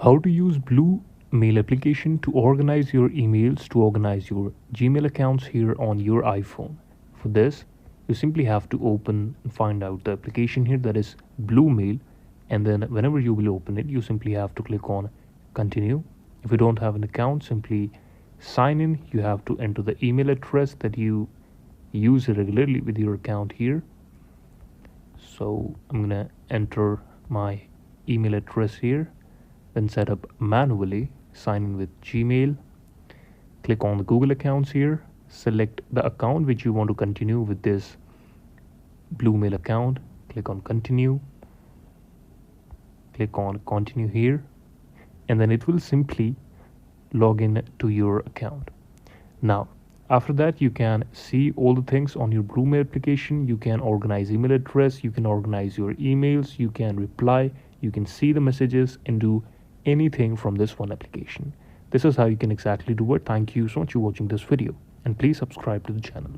How to use Blue Mail application to organize your emails, to organize your Gmail accounts here on your iPhone. For this, you simply have to open and find out the application here, that is Blue Mail, and then whenever you will open it, you simply have to click on continue. If you don't have an account, simply sign in. You have to enter the email address that you use regularly with your account here. So I'm gonna enter my email address here, then set up manually, sign in with Gmail, click on the Google accounts here, select the account which you want to continue with this Blue Mail account, click on continue, click on continue here, and then it will simply log in to your account. Now after that, you can see all the things on your Blue Mail application. You can organize email address, you can organize your emails, you can reply, you can see the messages and do anything from this one application. This is how you can exactly do it. Thank you so much for watching this video, and please subscribe to the channel.